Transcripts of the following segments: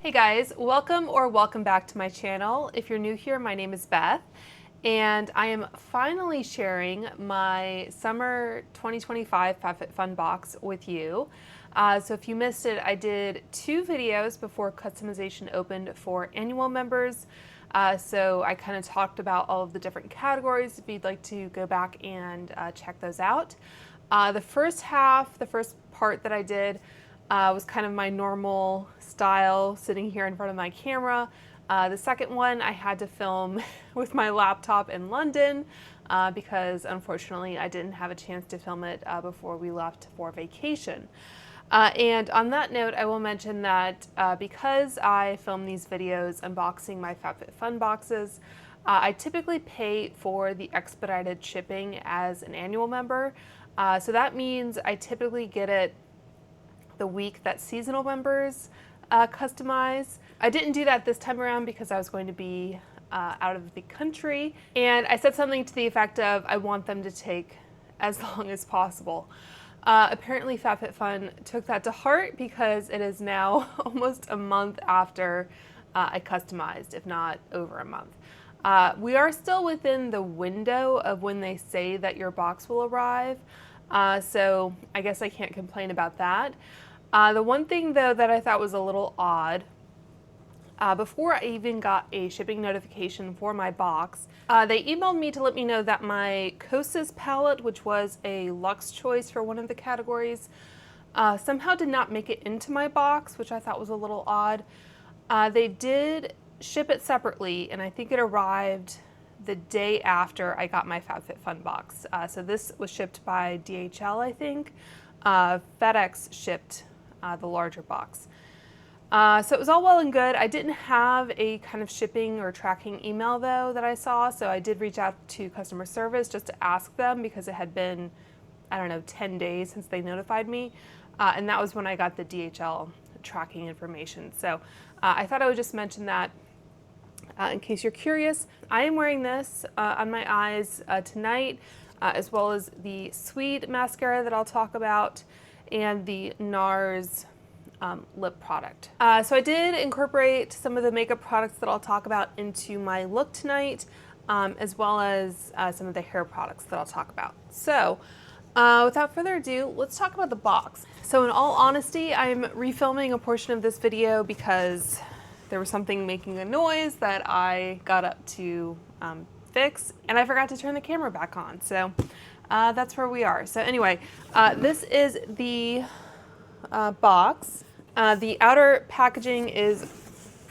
Hey guys, welcome back to my channel. If you're new here, my name is Beth, and I am finally sharing my summer 2025 FabFitFun box with you. So if you missed it, I did 2 videos before customization opened for annual members. So I kind of talked about all of the different categories if you'd like to go back and check those out. The first part that I did was kind of my normal style, sitting here in front of my camera. The second one I had to film with my laptop in London because unfortunately I didn't have a chance to film it before we left for vacation. And on that note, I will mention that because I film these videos unboxing my FabFitFun boxes, I typically pay for the expedited shipping as an annual member. So that means I typically get it the week that seasonal members customize. I didn't do that this time around because I was going to be out of the country, and I said something to the effect of I want them to take as long as possible. Apparently FabFitFun took that to heart because it is now almost a month after I customized, if not over a month. We are still within the window of when they say that your box will arrive, so I guess I can't complain about that. The one thing though that I thought was a little odd, before I even got a shipping notification for my box, they emailed me to let me know that my Kosas palette, which was a luxe choice for one of the categories, somehow did not make it into my box, which I thought was a little odd. They did ship it separately, and I think it arrived the day after I got my FabFitFun box. So this was shipped by DHL, I think. FedEx shipped the larger box. So it was all well and good. I didn't have a kind of shipping or tracking email though that I saw, so I did reach out to customer service just to ask them because it had been, I don't know, 10 days since they notified me, and that was when I got the DHL tracking information. So I thought I would just mention that in case you're curious. I am wearing this on my eyes tonight, as well as the Sweet mascara that I'll talk about, and the NARS lip product. So I did incorporate some of the makeup products that I'll talk about into my look tonight, as well as some of the hair products that I'll talk about. So without further ado, let's talk about the box. So in all honesty, I'm refilming a portion of this video because there was something making a noise that I got up to fix, and I forgot to turn the camera back on. So that's where we are. So anyway, this is the box. The outer packaging is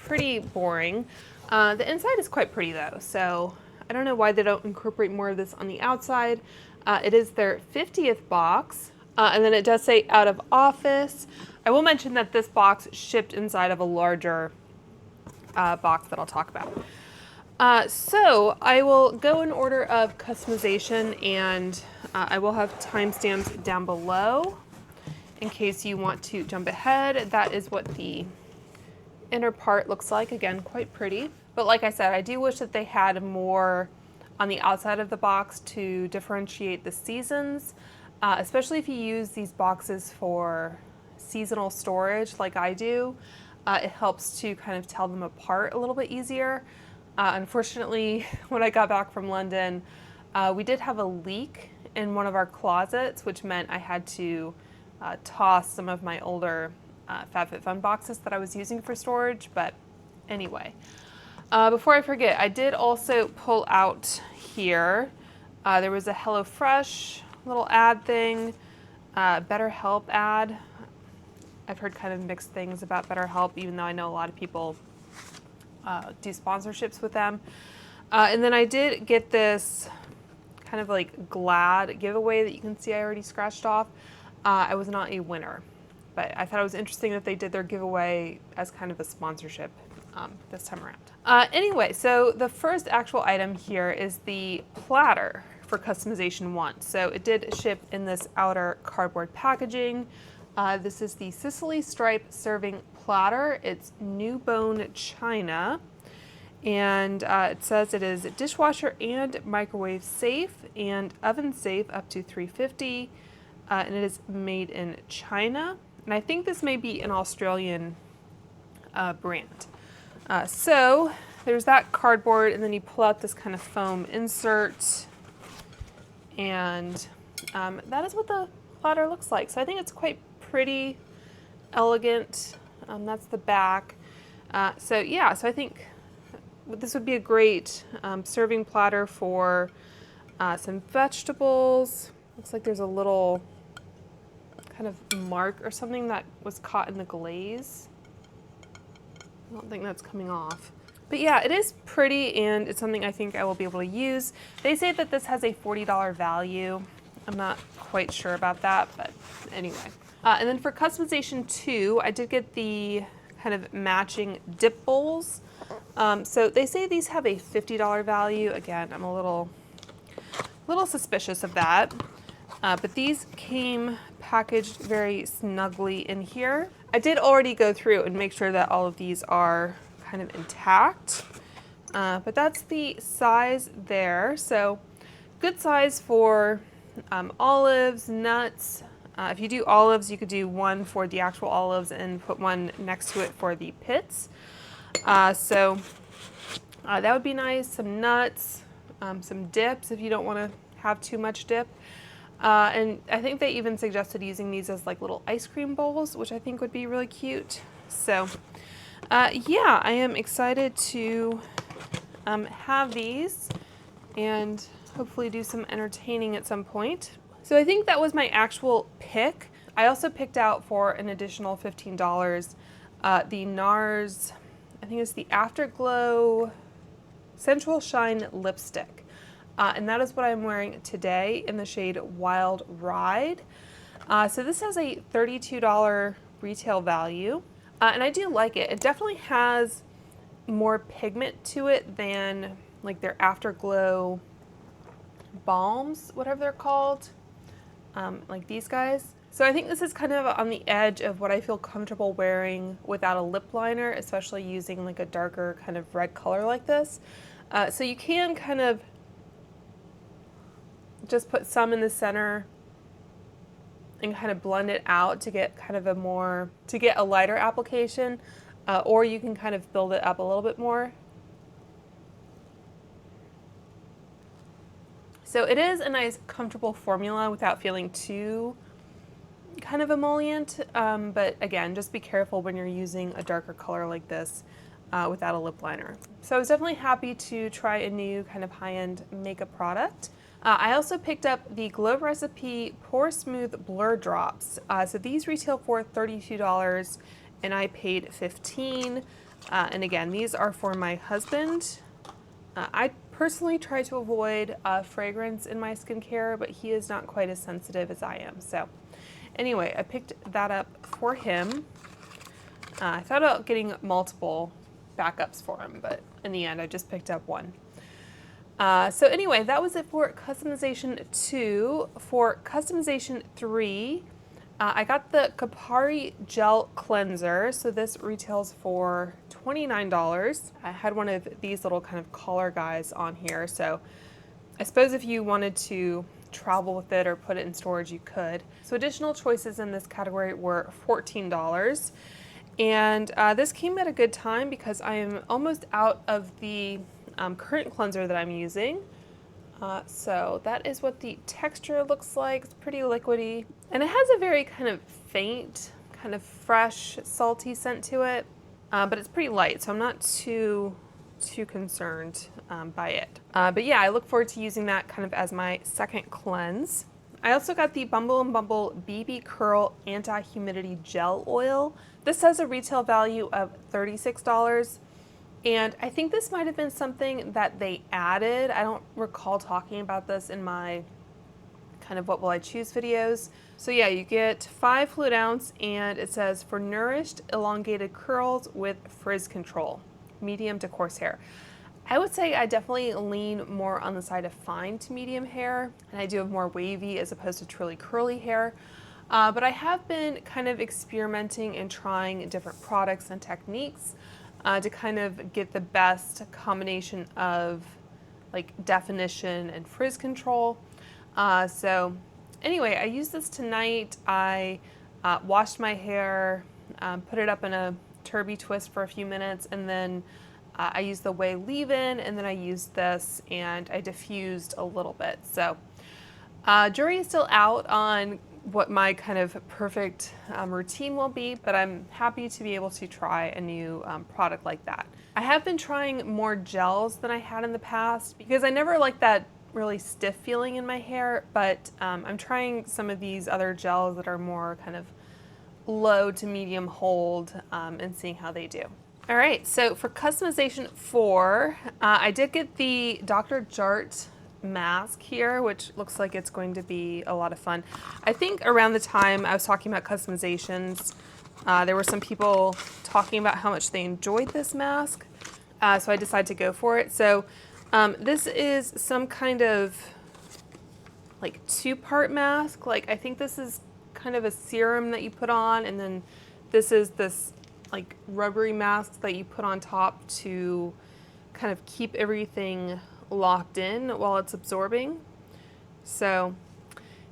pretty boring. The inside is quite pretty though, so I don't know why they don't incorporate more of this on the outside. It is their 50th box, and then it does say out of office. I will mention that this box shipped inside of a larger box that I'll talk about. So I will go in order of customization, and I will have timestamps down below in case you want to jump ahead. That is what the inner part looks like. Again, quite pretty. But like I said, I do wish that they had more on the outside of the box to differentiate the seasons, especially if you use these boxes for seasonal storage like I do. It helps to kind of tell them apart a little bit easier. Unfortunately, when I got back from London, we did have a leak in one of our closets, which meant I had to toss some of my older FabFitFun boxes that I was using for storage. But anyway, before I forget, I did also pull out here, there was a HelloFresh little ad thing, BetterHelp ad. I've heard kind of mixed things about BetterHelp, even though I know a lot of people do sponsorships with them. And then I did get this kind of like Glad giveaway that you can see I already scratched off. I was not a winner, but I thought it was interesting that they did their giveaway as kind of a sponsorship this time around. Anyway, so the first actual item here is the platter for customization 1. So it did ship in this outer cardboard packaging. This is the Sicily Stripe serving platter. It's new bone china, and it says it is dishwasher and microwave safe and oven safe up to 350, and it is made in China. And I think this may be an Australian brand. So there's that cardboard, and then you pull out this kind of foam insert, and that is what the platter looks like. So I think it's quite pretty, elegant. That's the back. So yeah, so I think this would be a great serving platter for some vegetables. Looks like there's a little kind of mark or something that was caught in the glaze. I don't think that's coming off. But yeah, it is pretty, and it's something I think I will be able to use. They say that this has a $40 value. I'm not quite sure about that, but anyway. And then for customization 2, I did get the kind of matching dip bowls. So they say these have a $50 value. Again, I'm a little suspicious of that. But these came packaged very snugly in here. I did already go through and make sure that all of these are kind of intact. But that's the size there. So good size for olives, nuts. If you do olives, you could do one for the actual olives and put one next to it for the pits. So that would be nice. Some nuts, some dips if you don't want to have too much dip. And I think they even suggested using these as like little ice cream bowls, which I think would be really cute. So yeah, I am excited to have these and hopefully do some entertaining at some point. So I think that was my actual pick. I also picked out for an additional $15 the NARS, I think it's the Afterglow Sensual Shine Lipstick. And that is what I'm wearing today in the shade Wild Ride. So this has a $32 retail value. And I do like it. It definitely has more pigment to it than like their Afterglow balms, whatever they're called, like these guys. So I think this is kind of on the edge of what I feel comfortable wearing without a lip liner, especially using like a darker kind of red color like this. So you can kind of just put some in the center and kind of blend it out to get kind of a lighter application, or you can kind of build it up a little bit more. So it is a nice comfortable formula without feeling too kind of emollient, but again, just be careful when you're using a darker color like this without a lip liner. So I was definitely happy to try a new kind of high-end makeup product. I also picked up the Glow Recipe Pore Smooth Blur Drops. So these retail for $32 and I paid $15. And again, these are for my husband. I personally try to avoid fragrance in my skincare, but he is not quite as sensitive as I am. So anyway, I picked that up for him. I thought about getting multiple backups for him, but in the end, I just picked up one. So anyway, that was it for customization 2. For customization 3, I got the Kapari Gel Cleanser. So this retails for $29. I had one of these little kind of collar guys on here. So I suppose if you wanted to travel with it or put it in storage, you could. So additional choices in this category were $14. And this came at a good time because I am almost out of the current cleanser that I'm using. So that is what the texture looks like. It's pretty liquidy. And it has a very kind of faint, kind of fresh, salty scent to it. But it's pretty light, so I'm not too concerned by it. But yeah, I look forward to using that kind of as my second cleanse. I also got the Bumble and Bumble BB Curl Anti-Humidity Gel Oil. This has a retail value of $36. And I think this might have been something that they added. I don't recall talking about this in my kind of what will I choose videos. So yeah, you get 5 fluid ounce, and it says for nourished elongated curls with frizz control, medium to coarse hair. I would say I definitely lean more on the side of fine to medium hair, and I do have more wavy as opposed to truly curly hair. But I have been kind of experimenting and trying different products and techniques to kind of get the best combination of like definition and frizz control. So anyway, I used this tonight. I washed my hair, put it up in a Turby Twist for a few minutes, and then I used the Way leave-in, and then I used this, and I diffused a little bit. So jury is still out on what my kind of perfect routine will be, but I'm happy to be able to try a new product like that. I have been trying more gels than I had in the past because I never liked that really stiff feeling in my hair, but I'm trying some of these other gels that are more kind of low to medium hold and seeing how they do. All right, so for customization 4, I did get the Dr. Jart mask here, which looks like it's going to be a lot of fun. I think around the time I was talking about customizations, there were some people talking about how much they enjoyed this mask, so I decided to go for it. So this is some kind of like 2-part mask. Like I think this is kind of a serum that you put on, and then this is this like rubbery mask that you put on top to kind of keep everything locked in while it's absorbing. So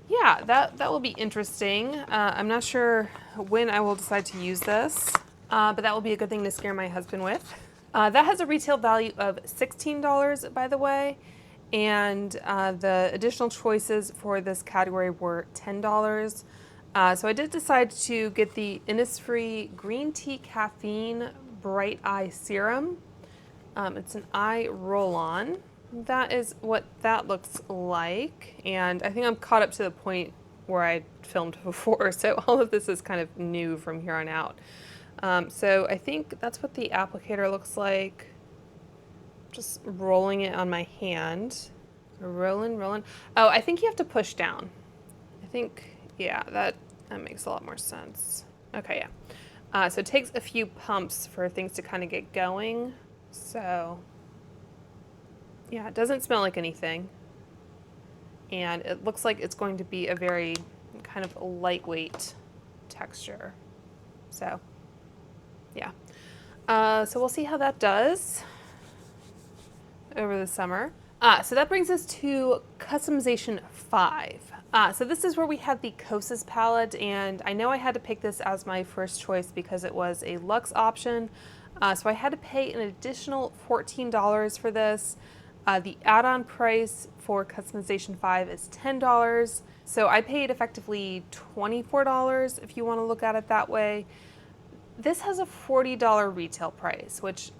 yeah, that will be interesting. I'm not sure when I will decide to use this, but that will be a good thing to scare my husband with. That has a retail value of $16, by the way, and the additional choices for this category were $10. So I did decide to get the Innisfree Green Tea Caffeine Bright Eye Serum. It's an eye roll-on. That is what that looks like, and I think I'm caught up to the point where I filmed before, so all of this is kind of new from here on out. So I think that's what the applicator looks like. Just rolling it on my hand. Rolling. Oh, I think you have to push down. I think, yeah, that makes a lot more sense. Okay, yeah. So it takes a few pumps for things to kind of get going. So yeah, it doesn't smell like anything. And it looks like it's going to be a very kind of lightweight texture. So yeah. So we'll see how that does over the summer. So that brings us to customization 5. So this is where we have the Kosas palette, and I know I had to pick this as my first choice because it was a luxe option. So I had to pay an additional $14 for this. The add-on price for customization 5 is $10. So I paid effectively $24 if you want to look at it that way. This has a $40 retail price, which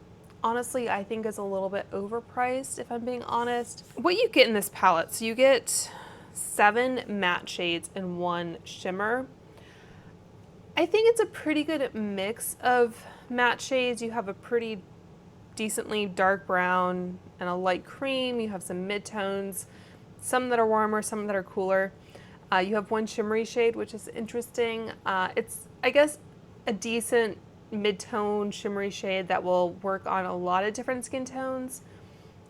honestly I think is a little bit overpriced if I'm being honest. What you get in this palette, so you get 7 matte shades and 1 shimmer. I think it's a pretty good mix of matte shades. You have a pretty decently dark brown and a light cream. You have some mid-tones, some that are warmer, some that are cooler. You have 1 shimmery shade, which is interesting. It's, I guess, a decent mid-tone shimmery shade that will work on a lot of different skin tones.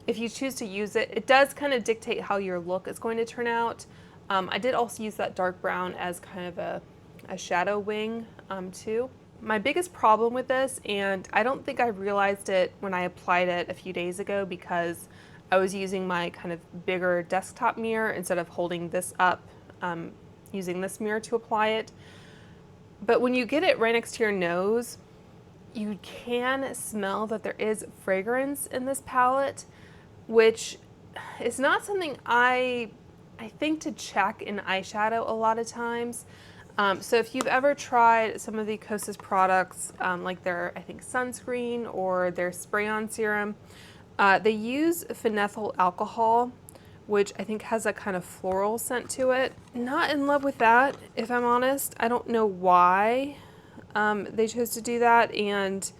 If you choose to use it, it does kind of dictate how your look is going to turn out. I did also use that dark brown as kind of a shadow wing too. My biggest problem with this, and I don't think I realized it when I applied it a few days ago because I was using my kind of bigger desktop mirror instead of holding this up, using this mirror to apply it. But when you get it right next to your nose, you can smell that there is fragrance in this palette, which is not something I think to check in eyeshadow a lot of times. So if you've ever tried some of the Kosas products, like their, I think, sunscreen or their spray-on serum, they use phenethyl alcohol, which I think has a kind of floral scent to it. Not in love with that, if I'm honest. I don't know why they chose to do that, and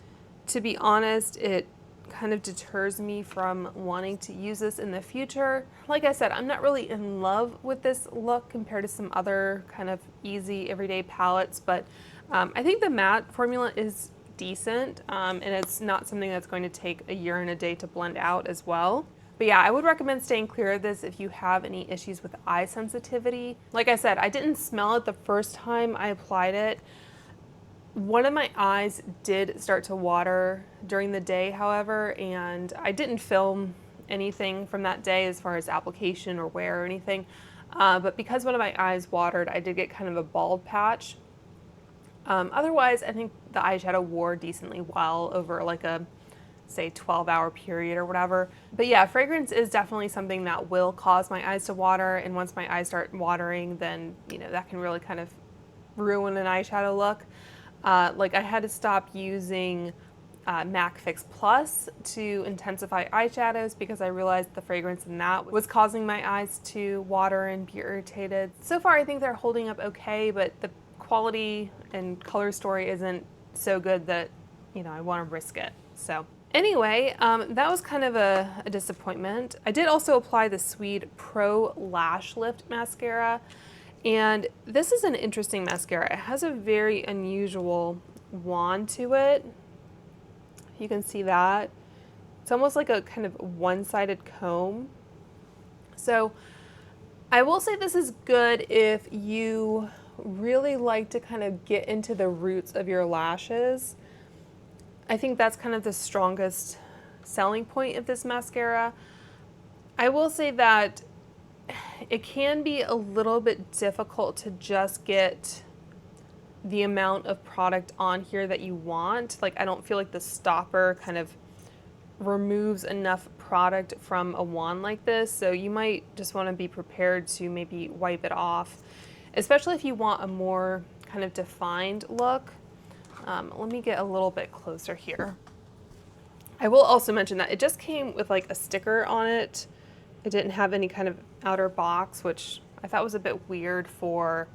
to be honest, it kind of deters me from wanting to use this in the future. Like I said, I'm not really in love with this look compared to some other kind of easy everyday palettes, but I think the matte formula is decent, and it's not something that's going to take a year and a day to blend out as well. But yeah, I would recommend staying clear of this if you have any issues with eye sensitivity. Like I said, I didn't smell it the first time I applied it. One of my eyes did start to water during the day, however, and I didn't film anything from that day as far as application or wear or anything. But because one of my eyes watered, I did get kind of a bald patch. Otherwise, I think the eyeshadow wore decently well over like a, say, 12-hour period or whatever. But yeah, fragrance is definitely something that will cause my eyes to water, and once my eyes start watering, then, you know, that can really kind of ruin an eyeshadow look. Like I had to stop using MAC Fix Plus to intensify eyeshadows because I realized the fragrance in that was causing my eyes to water and be irritated. So far I think they're holding up okay, but the quality and color story isn't so good that, you know, I want to risk it. So anyway, that was kind of a disappointment. I did also apply the Swede Pro Lash Lift mascara, and this is an interesting mascara. It has a very unusual wand to it. You can see that. It's almost like a kind of one-sided comb. So I will say this is good if you really like to kind of get into the roots of your lashes. I think that's kind of the strongest selling point of this mascara. I will say that it can be a little bit difficult to just get the amount of product on here that you want. Like, I don't feel like the stopper kind of removes enough product from a wand like this, so you might just want to be prepared to maybe wipe it off, especially if you want a more kind of defined look. Let me get a little bit closer here. I will also mention that it just came with like a sticker on it. It didn't have any kind of outer box, which I thought was a bit weird for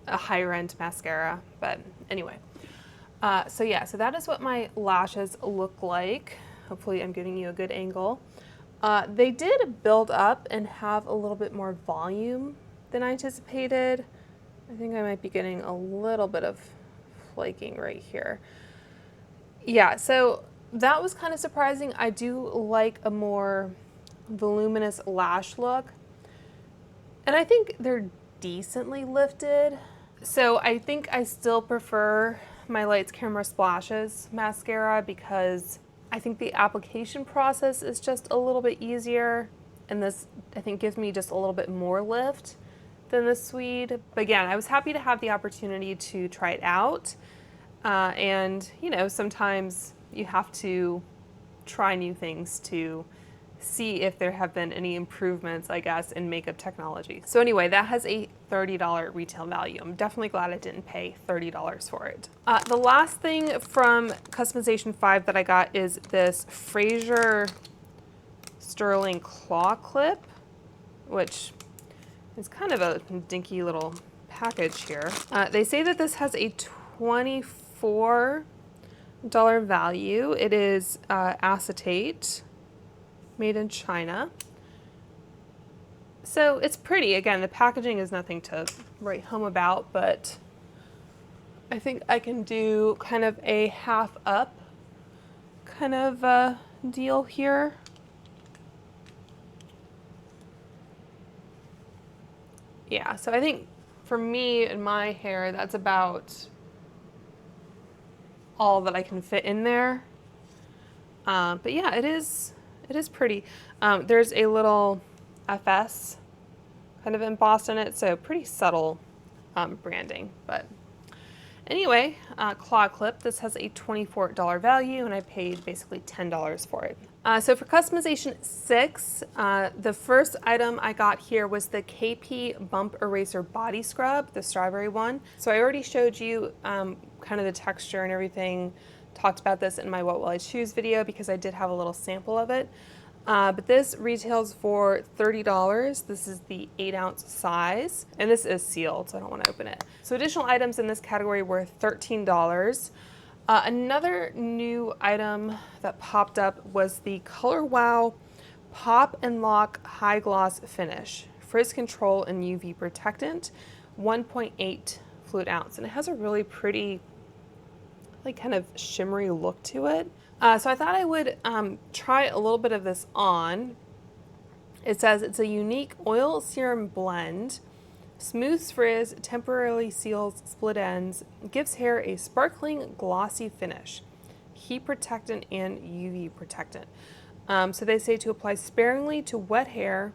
a higher end mascara, but anyway. So yeah, so that is what my lashes look like. Hopefully I'm giving you a good angle. They did build up and have a little bit more volume than I anticipated. I think I might be getting a little bit of flaking right here. Yeah, so that was kind of surprising. I do like a more voluminous lash look, and I think they're decently lifted. So I think I still prefer my Lights Camera Splashes mascara because I think the application process is just a little bit easier, and this I think gives me just a little bit more lift than the Swede. But again, I was happy to have the opportunity to try it out, and you know, sometimes you have to try new things to see if there have been any improvements, I guess, in makeup technology. So anyway, that has a $30 retail value. I'm definitely glad I didn't pay $30 for it. The last thing from Customization 5 that I got is this Fraser Sterling Claw Clip, which is kind of a dinky little package here. They say that this has a $24 value. It is acetate, made in China. So it's pretty. Again, the packaging is nothing to write home about, but I think I can do kind of a half up kind of deal here. Yeah, so I think for me and my hair, that's about all that I can fit in there. But yeah, it is pretty. There's a little FS kind of embossed in it, so pretty subtle branding. But anyway, claw clip. This has a $24 value, and I paid basically $10 for it. So for Customization 6, the first item I got here was the KP Bump Eraser Body Scrub, the strawberry one. So I already showed you kind of the texture and everything. Talked about this in my What Will I Choose video because I did have a little sample of it. But this retails for $30. This is the 8-ounce size, and this is sealed, so I don't want to open it. So additional items in this category were $13. Another new item that popped up was the Color Wow Pop and Lock High Gloss Finish, Frizz Control and UV Protectant, 1.8 fluid ounce, and it has a really pretty, like, kind of shimmery look to it. So I thought I would try a little bit of this on. It says it's a unique oil serum blend, smooths frizz, temporarily seals split ends, gives hair a sparkling glossy finish, heat protectant and UV protectant. So they say to apply sparingly to wet hair,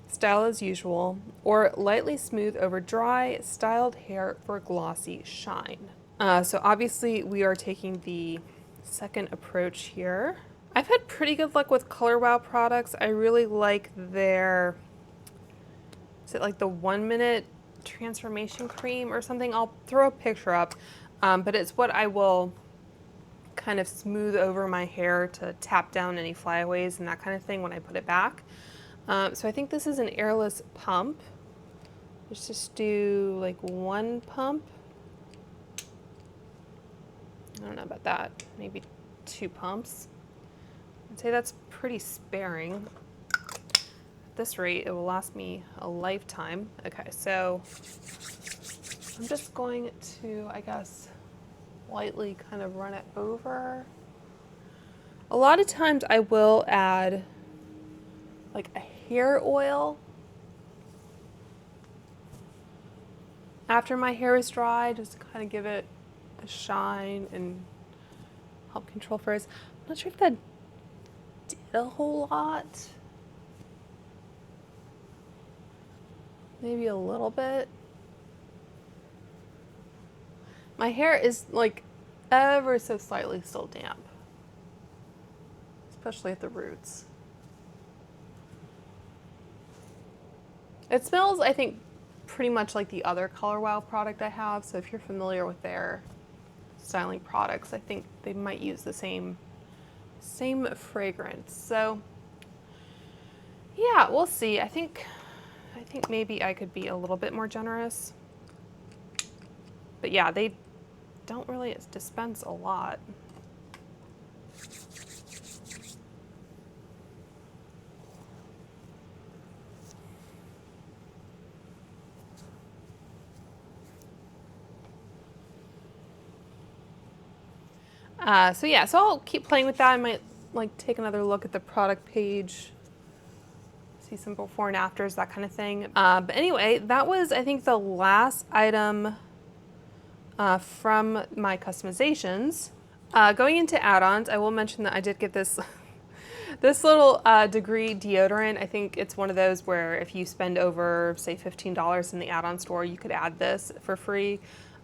style as usual, or lightly smooth over dry, styled hair for glossy shine. So obviously we are taking the second approach here. I've had pretty good luck with Color Wow products. I really like their, is it like the 1 minute transformation cream or something? I'll throw a picture up, but it's what I will kind of smooth over my hair to tap down any flyaways and that kind of thing when I put it back. So I think this is an airless pump. Let's just do like 1 pump. I don't know about that, maybe 2 pumps. I'd say that's pretty sparing. At this rate, it will last me a lifetime. Okay, so I'm just going to, I guess, lightly kind of run it over. A lot of times I will add like a hair oil after my hair is dry, just to kind of give it a shine and help control frizz. I'm not sure if that did a whole lot. Maybe a little bit. My hair is like ever so slightly still damp, especially at the roots. It smells, I think, pretty much like the other Color Wow product I have. So if you're familiar with their styling products, I think they might use the same fragrance. So yeah, we'll see. I think maybe I could be a little bit more generous. But yeah, they don't really dispense a lot. So yeah, so I'll keep playing with that. I might like take another look at the product page, see some before and afters, that kind of thing. But anyway, that was, I think, the last item from my customizations. Going into add-ons, I will mention that I did get this this little Degree deodorant. I think it's one of those where if you spend over, say, $15 in the add-on store, you could add this for free.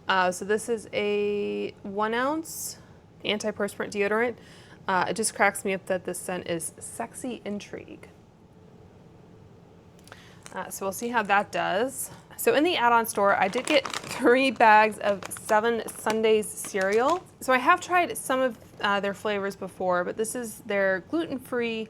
So this is a 1 ounce antiperspirant deodorant. It just cracks me up that this scent is Sexy Intrigue. So we'll see how that does. So in the add-on store, I did get 3 bags of 7 Sundays cereal. So I have tried some of their flavors before, but this is their gluten-free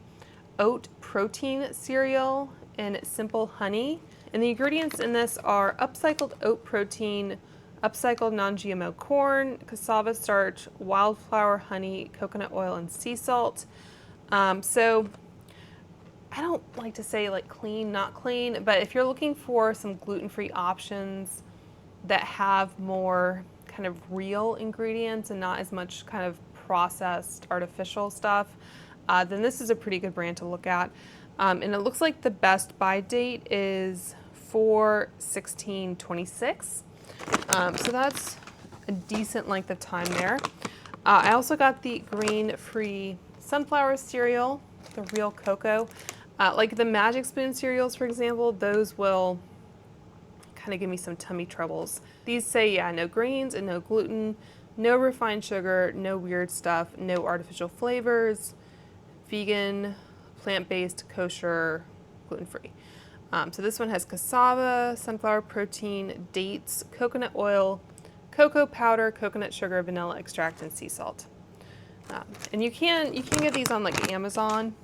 oat protein cereal in Simple Honey. And the ingredients in this are upcycled oat protein, upcycled non-GMO corn, cassava starch, wildflower honey, coconut oil, and sea salt. So I don't like to say like clean, not clean, but if you're looking for some gluten-free options that have more kind of real ingredients and not as much kind of processed artificial stuff, then this is a pretty good brand to look at. And it looks like the best buy date is 4/16/26. So that's a decent length of time there. I also got the grain-free sunflower cereal, the real cocoa. Like the Magic Spoon cereals, for example, those will kind of give me some tummy troubles. These say, yeah, no grains and no gluten, no refined sugar, no weird stuff, no artificial flavors, vegan, plant-based, kosher, gluten-free. So this one has cassava, sunflower protein, dates, coconut oil, cocoa powder, coconut sugar, vanilla extract, and sea salt. And you can get these on like Amazon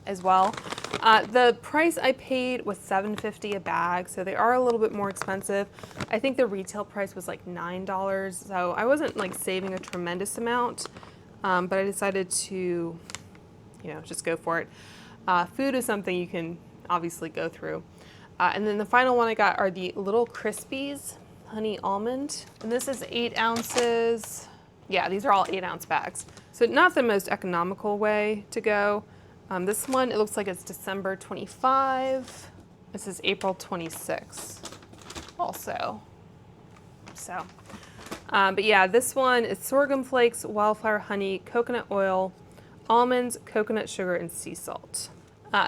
as well. The price I paid was $7.50 a bag, so they are a little bit more expensive. I think the retail price was like $9, so I wasn't like saving a tremendous amount, but I decided to, just go for it. Food is something you can obviously go through. And then the final one I got are the Little Crispies Honey Almond, and this is 8 ounces. Yeah, these are all 8-ounce bags. So not the most economical way to go. This one, it looks like it's December 25. This is April 26 also. So, but yeah, this one is sorghum flakes, wildflower honey, coconut oil, almonds, coconut sugar, and sea salt.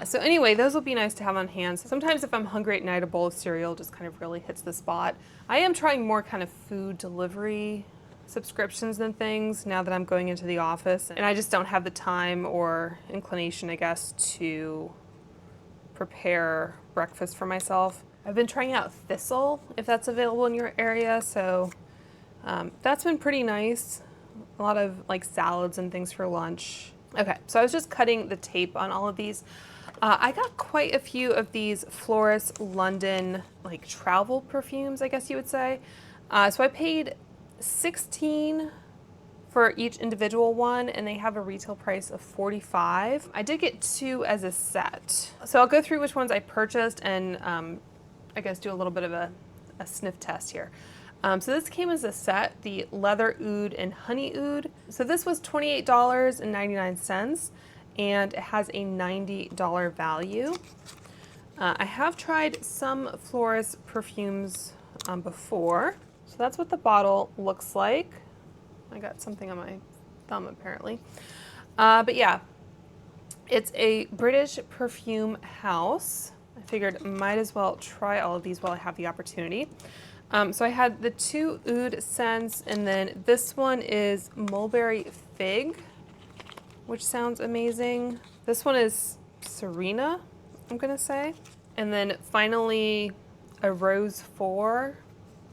So anyway, those will be nice to have on hand. Sometimes if I'm hungry at night, a bowl of cereal just kind of really hits the spot. I am trying more kind of food delivery subscriptions and things now that I'm going into the office, and I just don't have the time or inclination, I guess, to prepare breakfast for myself. I've been trying out Thistle, if that's available in your area, so that's been pretty nice. A lot of like salads and things for lunch. Okay, so I was just cutting the tape on all of these. I got quite a few of these Florist London like travel perfumes, I guess you would say. So I paid $16 for each individual one, and they have a retail price of $45. I did get 2 as a set. So I'll go through which ones I purchased and I guess do a little bit of a sniff test here. So this came as a set, the Leather Oud and Honey Oud. So this was $28.99, and it has a $90 value. I have tried some Florist perfumes before. So that's what the bottle looks like. I got something on my thumb apparently. But yeah, it's a British perfume house. I figured might as well try all of these while I have the opportunity. So I had the 2 Oud scents, and then this one is Mulberry Fig, which sounds amazing. This one is Serena, I'm gonna say. And then finally a Rose 4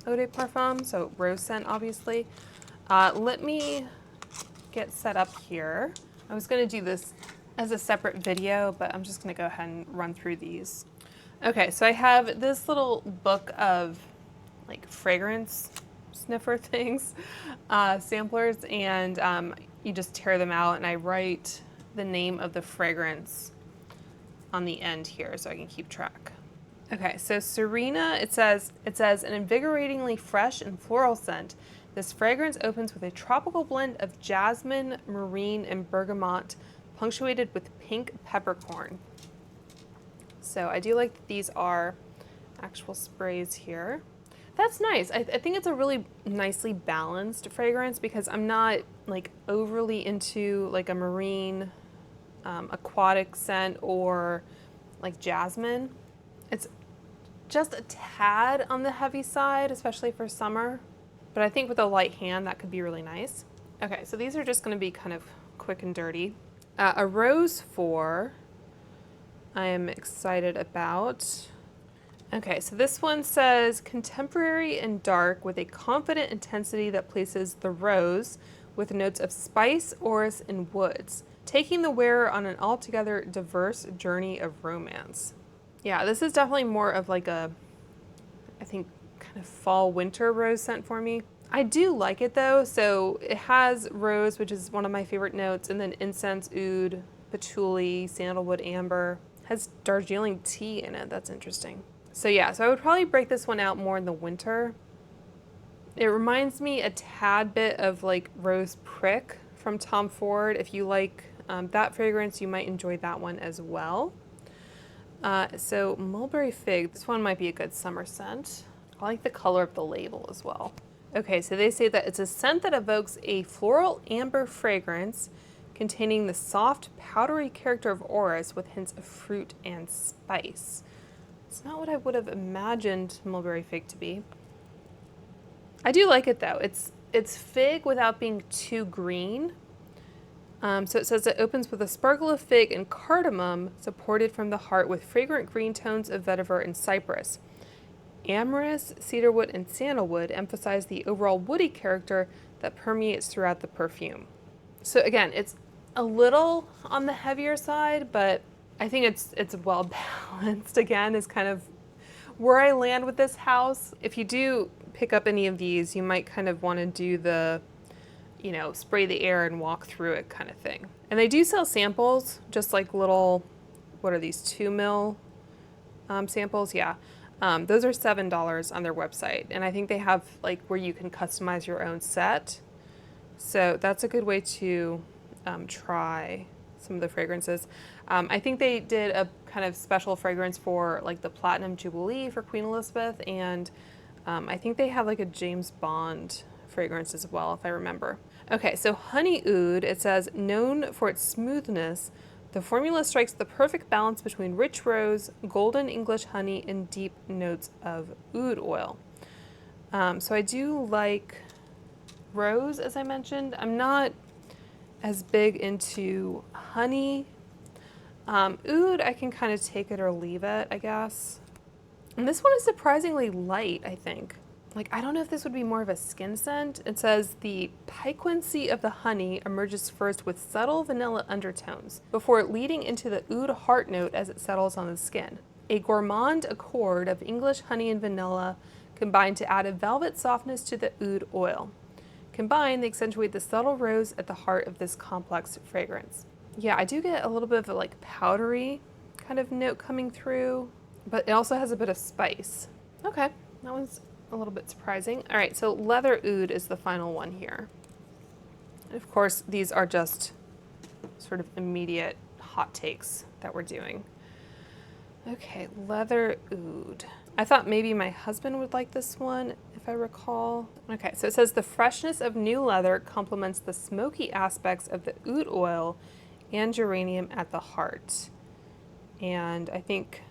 Eau de Parfum, so rose scent obviously. Let me get set up here. I was gonna do this as a separate video, but I'm just gonna go ahead and run through these. Okay, so I have this little book of like fragrance sniffer things, samplers, and you just tear them out, and I write the name of the fragrance on the end here so I can keep track. Okay, so Serena, it says an invigoratingly fresh and floral scent. This fragrance opens with a tropical blend of jasmine, marine, and bergamot, punctuated with pink peppercorn. So I do like that these are actual sprays here. That's nice. I think it's a really nicely balanced fragrance because I'm not like overly into like a marine, aquatic scent or like jasmine. It's just a tad on the heavy side, especially for summer. But I think with a light hand, that could be really nice. Okay, so these are just gonna be kind of quick and dirty. A Rose 4, I am excited about. Okay, so this one says contemporary and dark with a confident intensity that places the rose with notes of spice, orris, and woods, taking the wearer on an altogether diverse journey of romance. Yeah, this is definitely more of like a, I think, kind of fall winter rose scent for me. I do like it though. So it has rose, which is one of my favorite notes, and then incense, oud, patchouli, sandalwood, amber. It has Darjeeling tea in it. That's interesting. So yeah, so I would probably break this one out more in the winter. It reminds me a tad bit of like Rose Prick from Tom Ford. If you like that fragrance, you might enjoy that one as well. So Mulberry Fig, this one might be a good summer scent. I like the color of the label as well. Okay, so they say that it's a scent that evokes a floral amber fragrance containing the soft, powdery character of orris with hints of fruit and spice. It's not what I would have imagined Mulberry Fig to be. I do like it though. It's fig without being too green. So it says it opens with a sparkle of fig and cardamom supported from the heart with fragrant green tones of vetiver and cypress. Amyris, cedarwood, and sandalwood emphasize the overall woody character that permeates throughout the perfume. So again, it's a little on the heavier side, but I think it's well balanced. Again, is kind of where I land with this house. If you do pick up any of these, you might kind of want to do the, you know, spray the air and walk through it kind of thing. And they do sell samples, just like little, what are these, 2 ml samples? Yeah. Those are $7 on their website. And I think they have like where you can customize your own set. So that's a good way to try some of the fragrances. I think they did a kind of special fragrance for like the Platinum Jubilee for Queen Elizabeth, and I think they have like a James Bond fragrance as well, if I remember. Okay, so Honey Oud, it says, known for its smoothness, The formula strikes the perfect balance between rich rose, golden English honey, and deep notes of oud oil. So I do like rose, as I mentioned. I'm not as big into honey. Oud, I can kind of take it or leave it, I guess. And this one is surprisingly light, I think. Like, I don't know if this would be more of a skin scent. It says the piquancy of the honey emerges first with subtle vanilla undertones before leading into the oud heart note as it settles on the skin. A gourmand accord of English honey and vanilla combine to add a velvet softness to the oud oil. Combined, they accentuate the subtle rose at the heart of this complex fragrance. Yeah, I do get a little bit of a like powdery kind of note coming through, but it also has a bit of spice. Okay, that one's a little bit surprising. All right, so leather oud is the final one here. And of course, these are just sort of immediate hot takes that we're doing. Okay, leather oud. I thought maybe my husband would like this one, if I recall. Okay, so it says the freshness of new leather complements the smoky aspects of the oud oil and geranium at the heart. And I think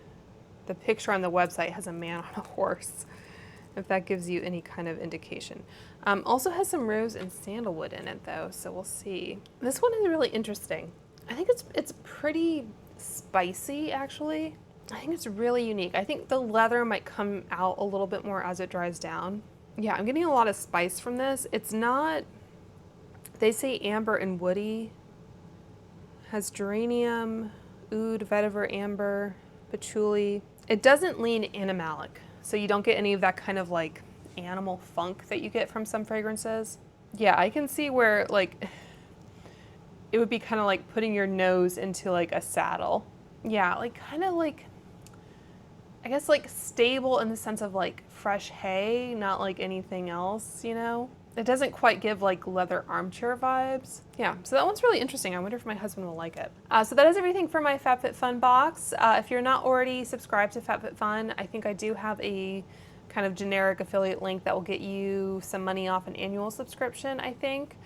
the picture on the website has a man on a horse, if that gives you any kind of indication. Also has some rose and sandalwood in it though, so we'll see. This one is really interesting. I think it's pretty spicy actually. I think it's really unique. I think the leather might come out a little bit more as it dries down. Yeah, I'm getting a lot of spice from this. It's not, they say amber and woody. Has geranium, oud, vetiver, amber, patchouli. It doesn't lean animalic, so you don't get any of that kind of like animal funk that you get from some fragrances. Yeah, I can see where like it would be kind of like putting your nose into like a saddle. Yeah, like kind of like, I guess like stable in the sense of like fresh hay, not like anything else, you know? It doesn't quite give like leather armchair vibes. Yeah, so that one's really interesting. I wonder if my husband will like it. So that is everything for my FabFitFun box. If you're not already subscribed to FabFitFun, I think I do have a kind of generic affiliate link that will get you some money off an annual subscription, I think.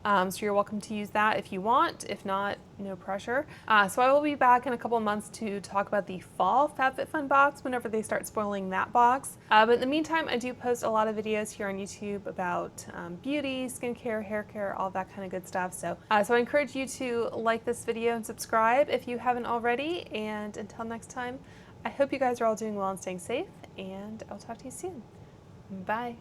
So you're welcome to use that if you want. If not, no pressure. So I will be back in a couple of months to talk about the fall FabFitFun box whenever they start spoiling that box. But in the meantime, I do post a lot of videos here on YouTube about beauty, skincare, hair care, all that kind of good stuff. So I encourage you to like this video and subscribe if you haven't already. And until next time, I hope you guys are all doing well and staying safe, and I'll talk to you soon. Bye.